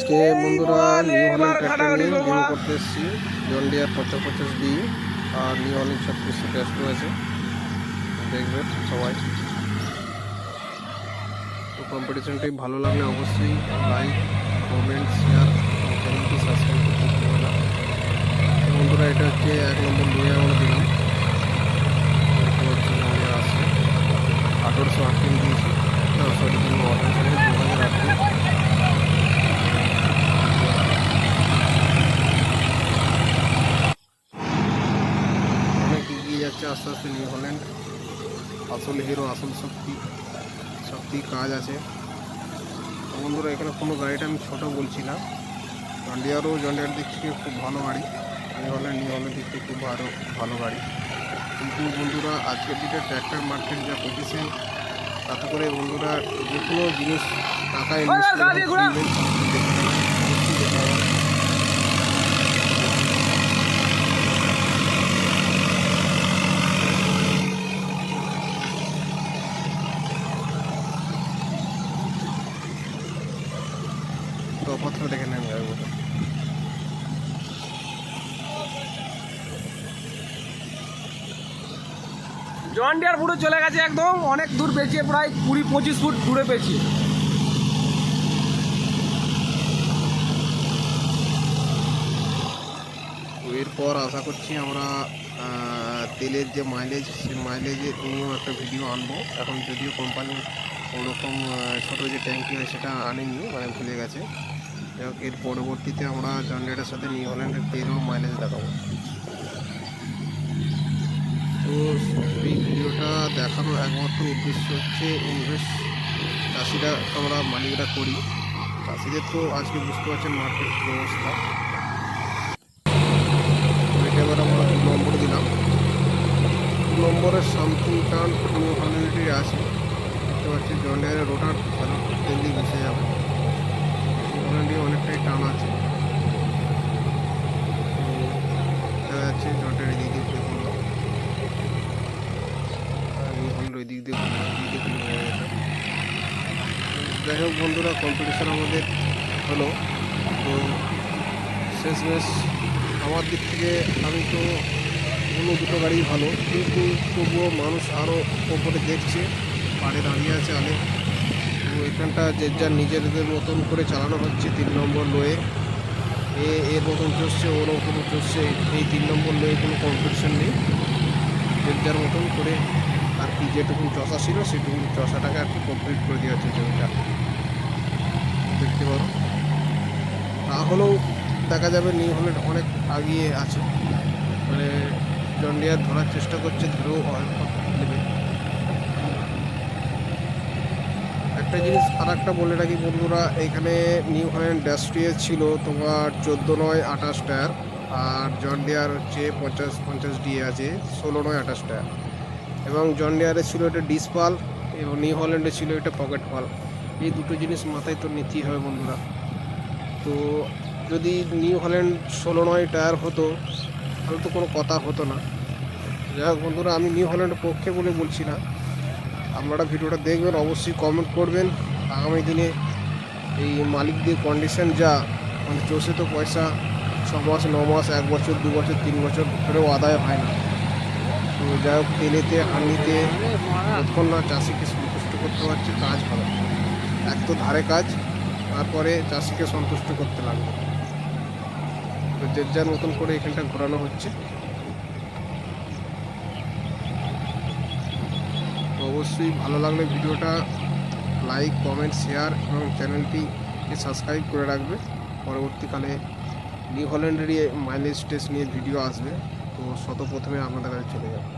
আজকে বন্ধুরা new Holland tractor নিয়ে ডেমো করতে এসেছি। জন ডিয়ার 55D আর নিউ হল্যান্ড 3600 টেস্ট রয়েছে, দেখবেন সবাই। তো কম্পিটিশনটি ভালো লাগলে অবশ্যই লাইক, কমেন্ট, শেয়ার এবং চ্যানেলটি সাবস্ক্রাইব করতে ভুলবেন না। বন্ধুরা এটা হচ্ছে 1 নম্বর লুয়ে আমরা দিলাম, দেখতে পাচ্ছি আমাদের আসছে 1818 দিয়েছি, না সরি 2018 অনেক এগিয়ে যাচ্ছে আস্তে আস্তে নিউ হল্যান্ড। আসল হিরো, আসল শক্তি কাজ আছে। বন্ধুরা এখানে কোনো গাড়িটা আমি ছোটো বলছি না, জন্ডিয়ার দিক থেকে খুব ভালো গাড়ি, নিউ হল্যান্ড দিক থেকে খুব ভালো গাড়ি। কিন্তু বন্ধুরা আজকের দিনে ট্র্যাক্টর মার্কেট যা পজিশন, তাতে করে বন্ধুরা যে কোনো জিনিস টাকা ইনভেস্ট তফাৎটা দেখে নেন যাবে। জন ডিয়ার পুরো চলে গেছে একদম অনেক দূর পেয়েছে, প্রায় 20-25 ফুট দূরে পেয়েছে। এরপর আশা করছি আমরা তেলের যে মাইলেজ, সেই মাইলেজের নিয়েও একটা ভিডিও আনবো। এখন যদিও কোম্পানি ওরকম ছোটো যে ট্যাঙ্কি হয় সেটা আনেনি, মানে ভুলে গেছে। যাই হোক, এর পরবর্তীতে আমরা জন ডিয়ারের সাথে নিউ হল্যান্ডের তেল ও মাইলেজ দেখাবো। তো এই ভিডিওটা দেখানোর একমাত্র উদ্দেশ্য হচ্ছে ইনভেস্ট চাষিরা, আমরা মালিকরা করি। চাষিদের তো আজকে বুঝতে পারছেন মার্কেট ব্যবস্থা। এবার আমরা 2 নম্বর দিলাম, 2 নম্বরের সামথিং টার্ন নিউ হল্যান্ডের আছে, দেখতে পাচ্ছি জন ডিয়ারের রোটার ভালো জলদি বসে যাবে। নিউ হল্যান্ডে অনেকটাই টান আছে, দেখা যাচ্ছে জন ডিয়ারের দিক দিয়ে দেখুন, নিউ হল্যান্ড ওই দিক দিয়ে যাই হোক বন্ধুরা, কম্পিটিশান আমাদের হলো। তো শেষমেশ আমার দিক থেকে আমি তো কোনো দুটো গাড়ি ভালো, কিন্তু তবুও মানুষ আরও ওপরে দেখছে, পাড়ে দাঁড়িয়ে আছে আলে। তো এখানটা যে যার নিজেদের মতন করে চালানো হচ্ছে। 3 নম্বর লোয়ে এর মতন চষছে, ওর মতন চষছে। এই 3 নম্বর লোয়ে কোনো কম্পিটিশান নেই, যে যার মতন করে আর কি যেটুকুন চষা ছিল সেটুকুন চষাটাকে আর কি কমপ্লিট করে দেওয়া হচ্ছে জমিটা, দেখতে পারো। তাহলেও দেখা যাবে নিউ হল্যান্ড অনেক আগিয়ে আছে, মানে জন ডিয়ার ধরার চেষ্টা করছে, ধরেও নেবে। একটা জিনিস আর একটা বলে রাখি বন্ধুরা, এখানে নিউ হল্যান্ড ড্যাশটিয়ে ছিল তোমার 14-9-28 টায়ার, আর জন ডিয়ার হচ্ছে 50-50D আছে 16-9-28 টায়ার। এবং জন ডিয়ারে ছিল এটা ডিসপাল, এবং নিউ হল্যান্ডে ছিল এটা পকেট পাল। এই দুটো জিনিস মাথায় তো নিতেই হবে বন্ধুরা। তো যদি নিউ হল্যান্ড 16-9 টায়ার হতো তাহলে তো কোনো কথা হতো না। যাই হোক বন্ধুরা, আমি নিউ হল্যান্ডের পক্ষে বলে বলছি না, আপনারা ভিডিওটা দেখবেন, অবশ্যই কমেন্ট করবেন। আগামী দিনে এই মালিকদের কন্ডিশন যা, মানে চষে তো পয়সা 6 মাস 9 মাস 1 বছর 2 বছর 3 বছর ধরেও আদায় হয় না। তো যাই হোক, তেলেতে হান্ডিতে যতক্ষণ না চাষিকে সন্তুষ্ট করতে পারছে কাজ হবে। এক তো ধারে কাজ, তারপরে চাষিকে সন্তুষ্ট করতে লাগবে। তো যে যার মতন করে এখানটা ঘোরানো হচ্ছে। তো অবশ্যই ভালো লাগলে ভিডিওটা লাইক, কমেন্ট, শেয়ার এবং চ্যানেলটিকে সাবস্ক্রাইব করে রাখবে। পরবর্তীকালে নিউ হল্যান্ডেরই মাইলেজ টেস্ট নিয়ে ভিডিও আসবে, তো প্রথমে আপনাদের কাছে চলে যাবে।